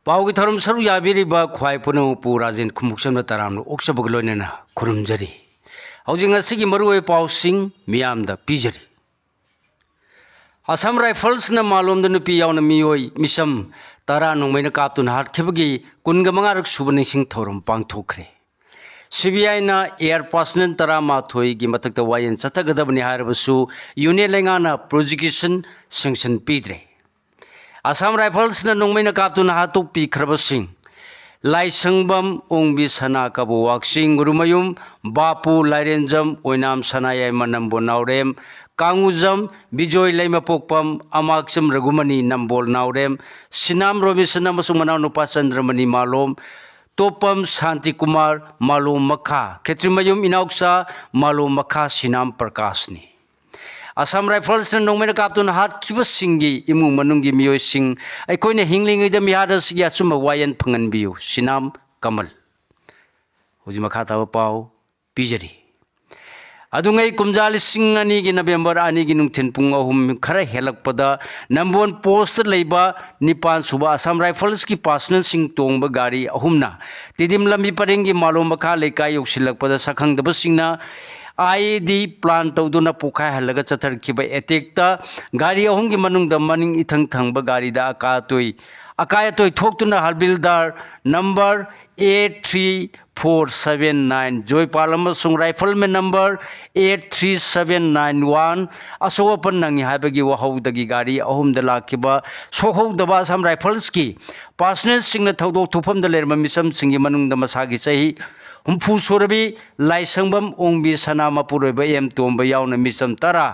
पाव की थरम सरू याबिरिबा ख्वाई पुनमपु राजेन खुमुक्सम तराम ओक्सबग लोइनेना खुरुमजरी हौजिंग असिगी मरुवे पावसिंग मियामदा पिजरी असम राइफल्स न मालूम नुपी यावना मियोई मिसम तरा नोंमैना कापतुन हाटखेबगी कुनगा मंगारक सुबनिसिंग थौरम पांगथोखरे सीबीआई ना एयर पर्सनल तरा माथोई की मथक्ता वायन चथगदबनि हारबसु यूनियन लेंगाना प्रोसिक्यूशन सेंक्शन पीद्रे असम राइफल्स न नोंमैना कापतुन हाटोपी खरबसिंग लाइसंगबम ओंबी सना कबो वाक्सिंग रुमयुम बापू लाइरेंजम ओइनाम सनायाय मनम्बो नावरेम कांगुजम बिजोय लैमपोकपम अमाक्सम रघुमनी नंबोल नावरेम सिनाम रोमिसन अमसुंग मनाव नुपा चंद्रमणि मालोम तोपम शांति कुमार मालोम मखा खेत्रिमयुम इनाउक्सा मालोम मखा सिनाम प्रकाशनी असम राइफल्स न नोंमैना कापतुन हाटखिबसिंगी इमुंग मनुंगी मियोइसिंग अखोइना हिंगलिंगैदा मिहादस याचुम वायन फंगनबियु सिनाम कमल हुजि मखा ताब पाव पिजरी अदुंगै कुमजा लिसिंग अनि की नवेंबर अनि की नुंथिन पुंग अहुम खरा हेलकपदा नंबोन पोस्ट लेबा निपान सुबा असम राइफल्स की पर्सनल सिंग तोंगबा गाड़ी अहुमना तिदिम लंबी परेंगी मालोम मखा लेकाय योक्सिलकपदा सखंगदबसिंगना आईडी प्लान तौदुना पोखा हलगा चथरखिबा एटेक्ता गाड़ी अहुम की मनुंगदा मनिंग इथंग थंगबा गाड़ीदा अकायतोय थोक्तुना हलबिलदार नंबर 83479 जोयपाल अमसुंग राइफलमैन नंबर 83791 असोपन नंगी हाबगी वहौदगी गाड़ी अहुमदा लाखिबा सोहौदबा असम राइफल्स की पर्सनल सिंगना थौदोक थोफमदा लेरमा मिसम सिंगी मनुंगदा मसागी सही हुम्फू सोरबी लाइसंगबम ओंबी सना मपुरोइबा एम तोंबा यावना मिसम तरा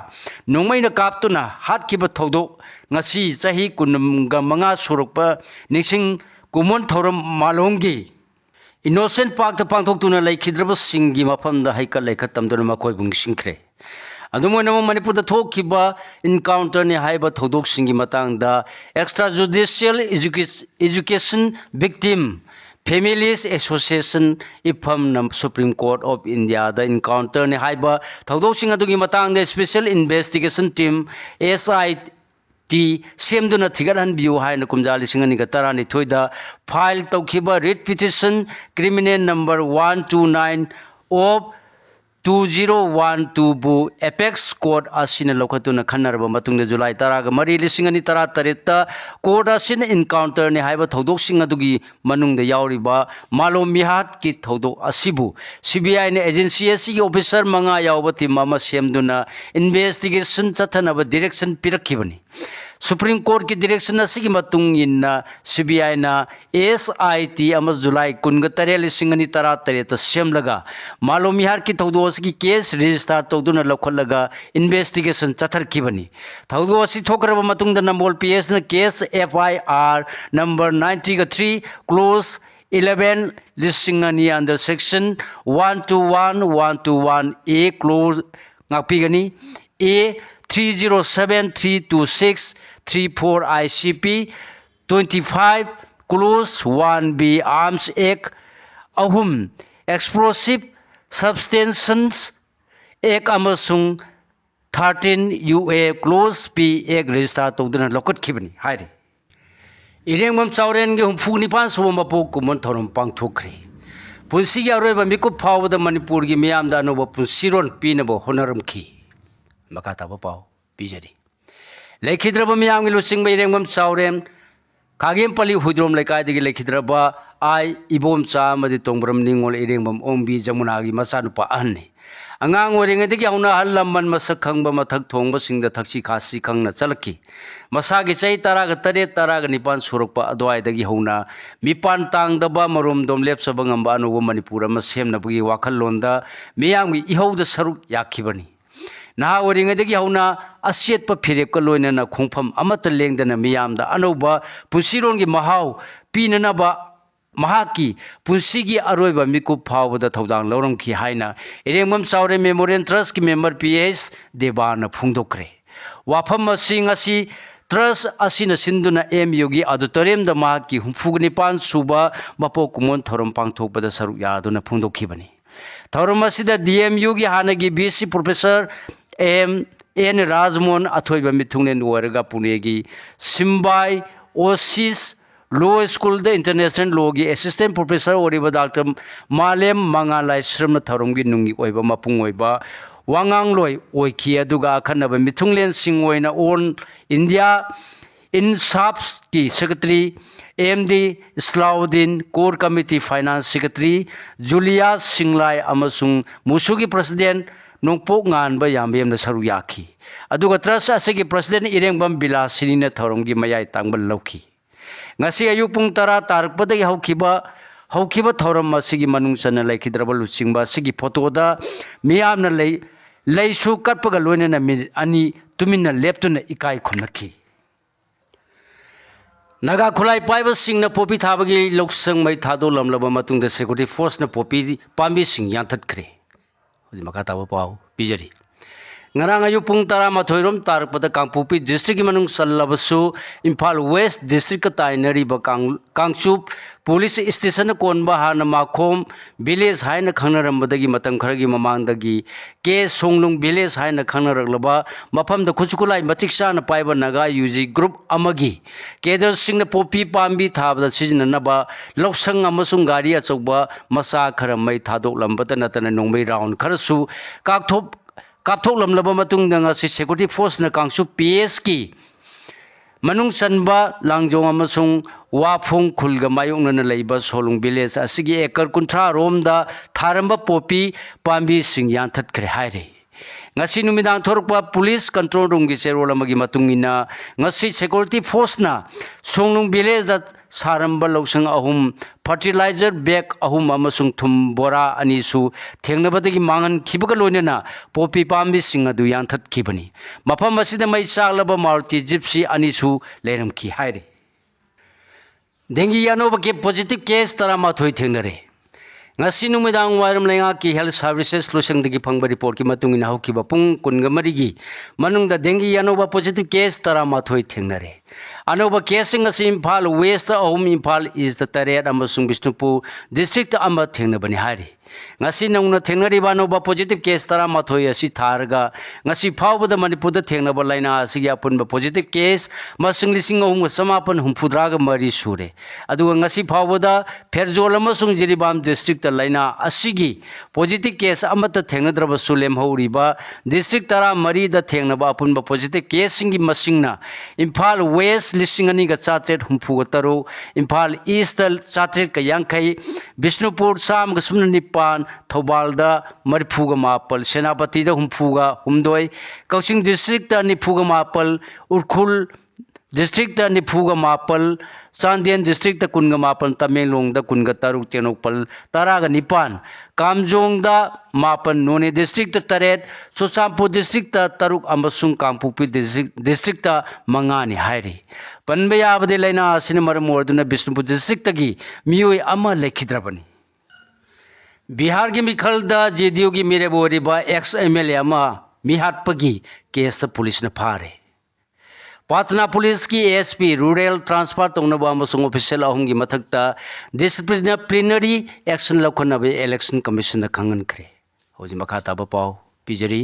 नोंमैना कापतुना हाटखिबा थौदोक ngasi chahi kunga manga surukpa nising kumon thoram malonggi innocent park ta pangthok tuna laikhidraba singgi mafamda haikal laikhatamduna makoi bungsingkhre adumona manipur da thokkiba encounter ni haiba thodok singgi matangda extrajudicial education victim Families Association ifam nam Supreme Court of India the encounter ni haiba thodok sing adugi matangda special investigation team SIT सेमदुना थिगरहन बियु हायन कुमजा लिसिंग अनि गतरानि थोइदा file तौखिबा writ petition criminal number 129 of 2012 बु apex court असिन लौखतुना खन्नरबा मतुंग जुलाई 10 गा मरी लिसिंग अनि 13 कोर्ट असिन इनकाउंटर ने हाइबा थौदोक सिंग अदुगी मनुंग यावरिबा मालो मिहाट की थौदोक असिबु सीबीआई ने एजेंसी एसी की ऑफिसर मंगा यावबा टीम मा सेमदुना इन्वेस्टिगेशन चथनबा डायरेक्शन पिरखिबनी सुप्रीम कोर्ट की डायरेक्शन असिगी मतुंग इन्ना सीबीआई ना एसआईटी अमस जुलाई 19 सेमलगा मालो मिहार की थौदो असगी केस रजिस्टर तौदुना लखलगा इन्वेस्टिगेशन चथरखिबनी थौदो असि थोकरबा मतुंग द नंबोल पीएस ना केस एफआईआर नंबर 93 क्लोज 11 लिसिंगनी under section 121 A clause ngakpigani a 30732634 ICP 25 Clause 1B Arms Act ahum Explosive Substances Act amasung 13 UA Clause P Act register tawduna lokot khibani hairi irengmam chawren ge humfu nipan suba mapok kumon thorom pangthokre punsi gi aroiba mikup phawda manipur gi miyam da no punsiron pinabo honorum khi makata ba paw पिजरी लेखिद्रब मियाम गी लुसिंग बैरेंगम चावरेम खागेम पली हुद्रोम लेकायदगी लेखिद्रब आई इबोम चा मदि तोंब्रम निंगोल इरेंगम ओंबी जमुनागी मचानुपा अहन्नी अंगांग ओरेंगदगी हौना हल लमन मसक खंगबा मथक थोंगबा सिंगदा थक्सी खासी खंगना चलकी मसागी चै 13 सुरकपा अदवायदगी हौना मिपान तांगदबा मरोम दोम लेपसबा ngamba अनुभव मणिपुर अमा सेमनबगी वाखल लोंदा मियामगी इहौदा सरुक याखिबनी ना ओरिंगदगी हौना असेतप फिरेप का लोइनना खोंफम अमत लेंगदना मियामदा अनौबा पुसिरोंगी महाव पीननबा महाकी पुंसीगी अरोइबा मिकुप फावदा थौदांग लौरमखी हाइना इरेंगमम चावरे मेमोरियल ट्रस्ट की मेंबर पीएस देबाना फुंगदोखरे वाफम मसिंग असि ट्रस्ट असिना सिंदुना एमयू की ऑडिटोरियम द महाकी हुंफुगनिपान सुबा मपो कुमोन थौरम पांगथोकबदा सरुक यादुना फुंगदोखिबनी थौरम असिदा डीएमयू की हानगी बीसी प्रोफेसर एन राजमोहन अथोइबा मिथुंगनेन ओरगा पुनेगी Symbiosis law school international law की असिस्टेंट प्रोफेसर और डॉक्टर मालेम मंगालाई श्रम थौरम की नुंगी ओइबा मपुंग ओइबा वांगांग लोई ओइखी अदुगा अखनब मिथुंगलेन सिंह ओइना ऑन इंडिया इंसाफ की secretary MD Islauddin core committee finance secretary Julia सिंगलाई अमसुंग मुसुगी प्रेसिडेंट नोंपोक ngan ba yambem na saru yakhi aduga trust asigi president irengbam bilasini na thoromgi mayai tangbal lokhi ngasi ayuk pung tara tarpodagi haukiba thorom asigi manung sana laikhidraba luchingba asigi photo da miyam na leisu katpaga loine na ani tuminna leptuna ikai khunakhi naga khulai paiba sing na popi thabagi loksang mai thado lamlaba matung da security force na popi pambi sing yantat khre hoji maka tabo pau bijari ngarang ayu pung tara mathoirom tarpada kangpupi district manung sallabasu imphal west district ka tainari ba kangchup police station konba hana makhom village haina khangnarambadagi matam kharagi mamangdagi ke songlung village haina khangnaraglaba mafam da khuchukulai matiksa na paiba naga UG group amagi kedar sing na popi pambi thabda sijinanaba loksang amasung gari achokba masa kharamai thadok lambata natana nongmei round kharasu कापथोक लमलबा मतुंग दंगा से security force न कांगसु PS की मनुंग सनबा लांगजोंग अमसुंग वाफुंग खुलगा मायोंग न लैबा Solung village असिगी एकर कुंथ्रा रोमदा थारंबा पोपी पांबी सिंग यांथत खरे हायरे ngasi numidang thorpa police control room gi serol amagi matungina ngasi security force na songlung village da saramba loksang ahum fertilizer bag ahum amasung thum bora ani su thengnabadagi mangan khibaga loinena popi pambi singa du yanthat khibani mafam asida mai chaglaba maruti gypsy ani su leram ki haire dengi yanoba ke positive case tarama thoi thengnare ngasi numidang wairam lenga ki health services lusang digi phangba report ki matung ina hoki ba pung kunga marigi manung da dengi anoba positive case tara mathoi thengnare anoba case ngasi imphal west ahum imphal east taret amasung bisnupur district ama thengna bani hari ngasi nongna thengnari ba anoba positive case tara mathoi asi tharga ngasi phawbada manipur da thengna ba laina asi ya pun ba positive case masung lising ahum samapan humphudra ga mari sure aduga ngasi phawbada pherjol amasung jiribam district laina asigi positive case amata thengnadraba sulem hauriba district tara mari da thengnaba apunba positive case singi masingna imphal west lising ani ga chatret humpu ga taru imphal east chatret ka yankai bisnupur sam ga sumna nipan thobal da marphu ga mapal senapati da humpu ga humdoi kausing district da nipu ga mapal urkhul district da nipu ga mapal Chandian district da kunga mapan Tamenglong da kunga taruk chenokpal taraga nipan Kamjong da mapan None district da taret Sosampur district da taruk amasung Kangpupi district da mangani hairi panbaya abade laina asina maram orduna Bisnupur district tagi miyoi ama lekhidrabani Bihar gi mikhal da JDU gi mere bori ba ex MLA ama mihatpagi case da police na phare Patna Police की ASP Rural Transfer तोंगनबा अमसुंग official अहुंगी मथक्ता disciplinary action लखनबे election commission खंगन खरे होजि मखा ताब पाव पिजरी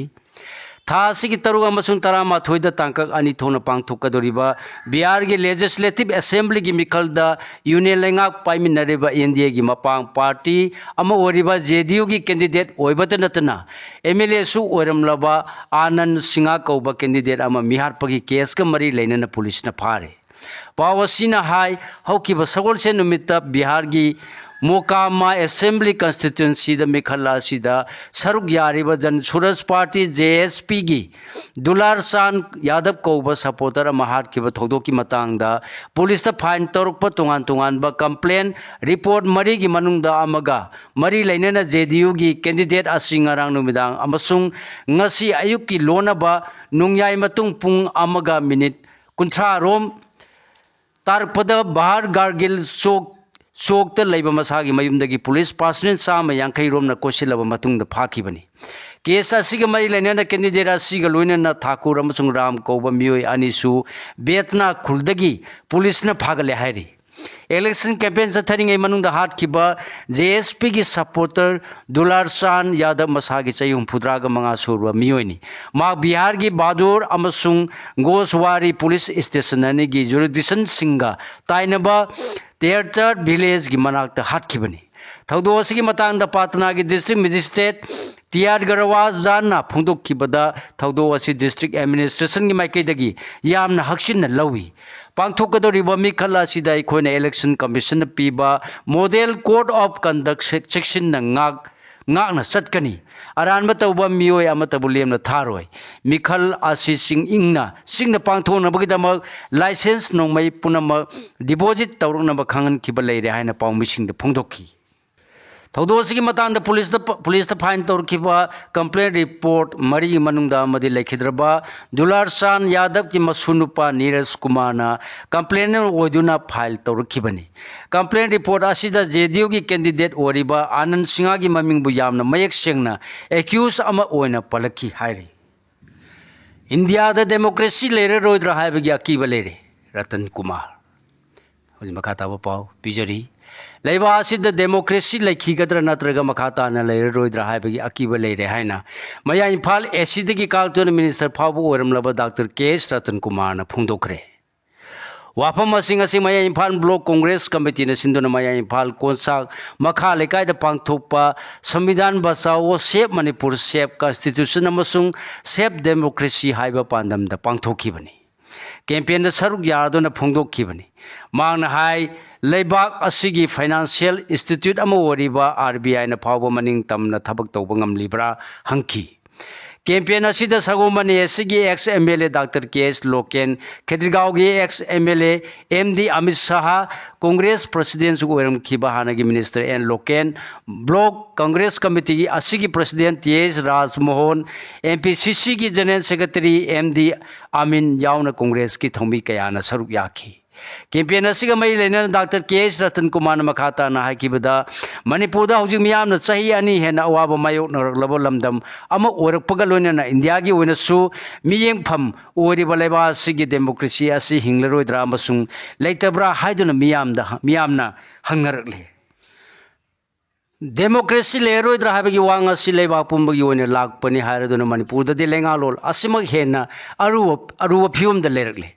थासी की तरुग अमसुंग तरामा थोइदा तांकक अनि थोना पांगथोकदोरिबा बिहार की लेजिस्लेटिव असेंबली की मिखलदा यूनियन लेंगा पाइमिनरेबा इंडिया की मपांग पार्टी अमा ओरिबा JDU की कैंडिडेट ओइबत नतना MLA सु ओरमलबा आनंद सिंगा कौबा कैंडिडेट अमा मिहार पगी केस का मरी लेनना पुलिस न फारे पावसीना हाई हौकिबा सगोलसे नुमित्ता बिहार की मोकामा असेंबली कंस्टिट्यूएंसी द मिखला सिदा सरुक यारिबा जन सूरज पार्टी JSP की दुलार सान यादव कौबा सपोर्टर महाट की थौदो की मतंगदा पुलिस द फाइन तरुक तोंगान तोंगान बा कंप्लेन रिपोर्ट मरी की मनुंगदा अमगा मरी लेनेना JDU की कैंडिडेट असिंगारांग नुमिदांग अमसुंग ngasi ayuk की लोनबा नुंगयाय मतुंग पुंग अमगा मिनिट कुंथ्रा रोम तारपदा बाहर गार्गिल चौक लेब मसागी मयुमदगी पुलिस पर्सनल चाम यांखई रोमना कोसिलब मतुंग फाखिबनी केस असिगा मरी लेनेना कैंडिडेट असिगा लोइनेना ठाकुर अमसुंग राम कौबा मियोय अनिसु बेतना खुलदगी पुलिस न फागले हायरी इलेक्शन कैंपेन चथरिंगै मनुंग हाटखिबा JSP की सपोर्टर दुलार चांद यादव मसागी चई 65 सूरबा मियोइनी मा बिहार की बादुर अमसुंग गोसवारी पुलिस स्टेशन की जुरिडिक्शन सिंगा ताइनबा तेरचर विलेज की मनाक्ता हाटखिबनी थौदो असगी मतंग पाटना की डिस्ट्रिक्ट मजिस्ट्रेट TR गरवाज जाना फोंदोखिबदा थौदो असि डिस्ट्रिक्ट एडमिनिस्ट्रेशन की माइकैदगी यामना हक्सिन लवी पांथोकदोरिबा मिखल असिदा अखोइना इलेक्शन कमीशन पीबा model code of conduct section ngakna chatkani aranba tawba mioi amatabu lemna tharoi mikhal asi singna pangthona bagidama license nongmai punama deposit tawrungna ba khangan kiba leire haina pawmising de phongdokhi थौदोसी मतंग police file तौरखिबा complain report मरी मनुंगदा मदि लेखिद्रबा दुलार चांद यादव की मसुनुपा Neeraj Kumar complain ओइदुना फाइल तौरखिबनी कंप्लेन रिपोर्ट असिदा JDU की कैंडिडेट ओरिबा आनंद सिंह की ममिंगबु यामना मयक सेंगना एक्यूज अमा ओइना पलखी हाइरी इंडिया दा डेमोक्रेसी लेरे रोइद्रा हाइबगी अकीबा लेरे रतन कुमार हजि मखाताबा पाव पिजरी लेबा असिदा डेमोक्रेसी लेखिगद्र नत्रगा मखाताना लेरे रोइद्रा हाइबगी अकीबा लेरे हाइना मया Imphal एसीदगी काल्तोन minister फाबु ओरमलबा doctor KS Ratan Kumar फोंदोखरे वाफम using मया इम्फाल ब्लॉक कांग्रेस कमिटी ने सिंधुना मया इम्फाल कोंसाक मखा लेकायदा पांगथोकपा संविधान बचाओ सेफ मणिपुर सेफ कॉन्स्टिट्यूशन अमसुंग सेफ डेमोक्रेसी हाइबा पांदमदा पांगथोखिबनी कैंपेन सरुक यादोना फोंदोखिबनी मांगना हाई लेबाक असिगी फाइनेंशियल इंस्टीट्यूट अमा ओरिबा RBI ना फावबा मनिंग तमना थबक तौबा ngamlibra हंकी कैंपेन असिदा सगोमनी एसगी ex MLA doctor KS Loken Khetgaon की ex MLA MD Amit Shah Congress president ओरम खिबा हानगी minister N Loken block Congress committee की असिगी प्रेसिडेंट TS राजमोहन MPCC की जनरल सेक्रेटरी MD आमिन यावना कांग्रेस की थौमी कयाना सरुक याखी कैंपेन असिगा मई लेना डॉक्टर KS रतन कुमार मखाता ना हाइकिबदा मणिपुर दा हौजिक मियामना चाही अनि हेना अवाबा मायोक नरकलबो लमदम अमा ओरकपगा लोइना इंडिया की ओइनसु मियेंगफम ओरिबा लेबा असिगी डेमोक्रेसी असि हिंगलरोइद्रा अमसुंग लेतब्रा हाइदुना मियामना हंगरकले डेमोक्रेसी लेरोइद्रा हाबगी वांग असि लेबा पुंबगी ओइना लाकपनि हारदुना मणिपुर दि लेंगालोल असिमक हेना अरुव फियम द लेरकले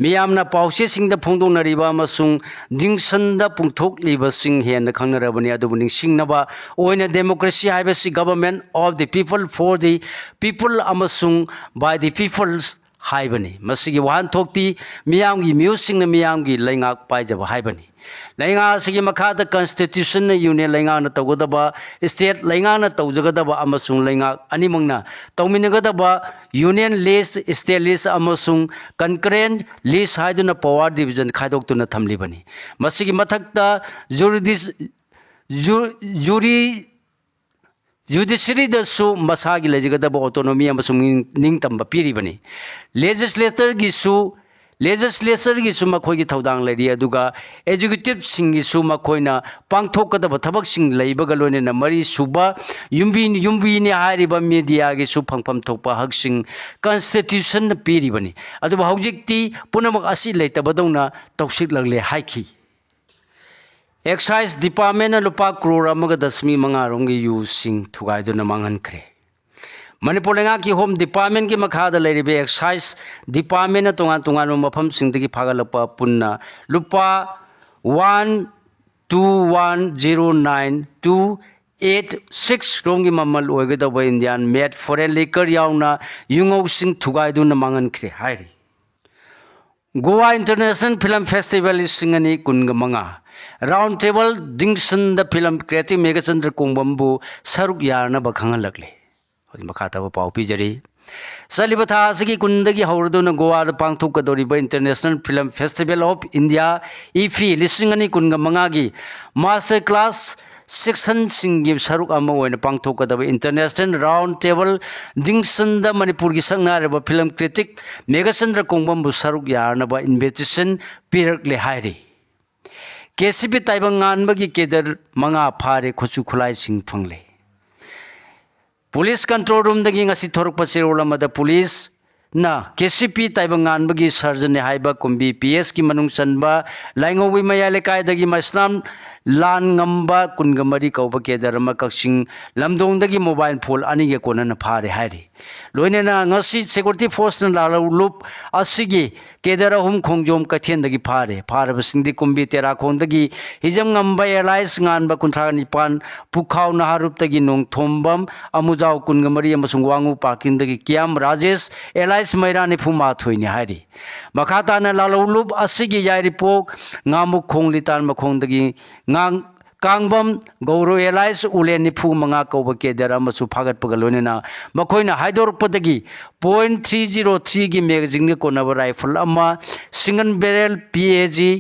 मियामना पाउसे सिंग द फोंदोनरिबा अमसुंग दिंगसनदा पुंथोकलिबा सिंग हेना खंगनरबनि अदुबु निंगसिंगनबा ओइना डेमोक्रेसी हाइबसि government of the people for the people अमसुंग बाय द पीपल्स हाइबनी मसिगी वाहन थोक्ति मियामगी म्यूसिंग न मियामगी लेंगाक पाइजबा हाइबनी लेंगा सिगी मखादा कॉन्स्टिट्यूशन यूनियन लेंगा न तौगदबा स्टेट लेंगा न तौजगदबा अमसुंग लेंगा अनिमंगना तौमिनगदबा यूनियन लिस्ट स्टेट लिस्ट अमसुंग कंकरेंट लिस्ट हाइदुना पावर डिवीजन खाइदोक्तुना थमलिबनी मसिगी मथक्ता जुडिशरी दसु मसागी लेजगदबा ऑटोनोमी अमसुंग निंगतंबा पीरिबनी लेजिस्लेचर की सुमा खोई की थौदांग लेरी अदुगा एजुकेटिव सिंगी सुमा खोइना पांगथोकदबा थबक सिंग लेबगा लोइना मरी सुबा युम्बीनी हारिबा मीडिया की सु फंगफम थोकपा हक सिंग कॉन्स्टिट्यूशन पीरिबनी अदुबा हौजिक्ति पुनमक असि लेतबदौना तौसिक लगले हाइखी एक्साइज डिपार्टमेंट लुपा करोड़ अमगा दशमी मंगारोंगी यू सिंग थुगाइदुना मांगनखरे मणिपुर लेंगा की होम डिपार्टमेंट की मखादा लेरिबे एक्साइज डिपार्टमेंट तोंगान तोंगान मफम सिंगदगी फागलपा पुन्ना लुपा 1210928 रोंगी ममल ओगदब इंडियन मेड फॉरेन लिकर याउना युंगौ सिंग थुगाइदुना मांगनखरे हाइरी गोवा इंटरनेशनल फिल्म फेस्टिवल सिंगनी कुनगमंगा राउंड टेबल डिंगसन द फिल्म क्रिएटिव मेगाचंद्र कोंबम्बु सरुक यारना बखंगलकले मखाताबा पाव पिजरी चलिबा था असगी कुंदगी हौरदुना गोवा पांगथोकदोरिबा international film festival of India IFFI लिसिंगनी कुनगमंगागी मास्टर क्लास सेक्शन सिंगी सरुक अमा ओइना पांगथोकदबा इंटरनेशनल राउंड टेबल डिंगसन द मणिपुर की संगनारबा फिल्म क्रिटिक मेगाचंद्र कोंबम्बु सरुक यारनबा इन्विटेशन पिरकले हाइरी KCP ताइबंगानबगी केदर मंगा फारे खुचु खुलाई सिंग फंगले पुलिस कंट्रोल रूम दगी ngasi थोरकपा चेरोल अमदा पुलिस ना केसीपी ताइबंगानबगी सर्जन हाइबा कुंबी पीएस की मनुंग चनबा लाइंगोवी मया लेकायदगी मस्लाम लान ngamba kungamari kauba kedarama kakching lamdongdagi mobile phone ani ge konana phare hairi loinena ngasi security force na lup asigi kedara hum khongjom kathendagi phare basingdi kumbi tera khondagi hijam ngamba allies nganba kunthra nipan pukhaw na haruptagi nong thombam amujau kungamari amasung wangu pakindagi kiam rajesh allies mairani phuma thoini hairi makata na lup asigi yairi pok ngamuk khonglitan makhongdagi ngang कांगबम गौरव alias woollen निफु मंगा कौब केदर मसु फागत पगलोनेना मखोइना हाइदोरपदगी .303 की magazine ने कोनब rifle अमा single barrel PAG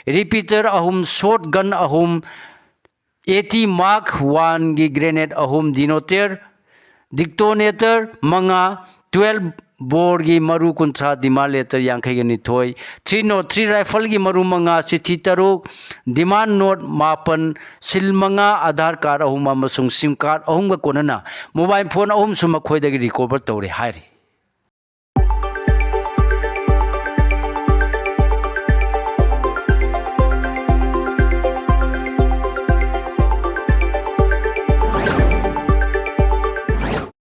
repeater अहुम shot gun अहुम 80 mark 1 की grenade अहुम डिनोटर डिक्टोनेटर मंगा 12 board की मरु कुंथ्रा डिमांड लेटर यांखै निथोय 303 राइफल की मरु मंगा चिठी तरुक डिमांड नोट मापन सिल मंगा आधार कार्ड अहुम अमसुंग सिम कार्ड अहुम कोनना मोबाइल फोन अहुम सुम खोइदगी रिकवर तौरे हाइरि।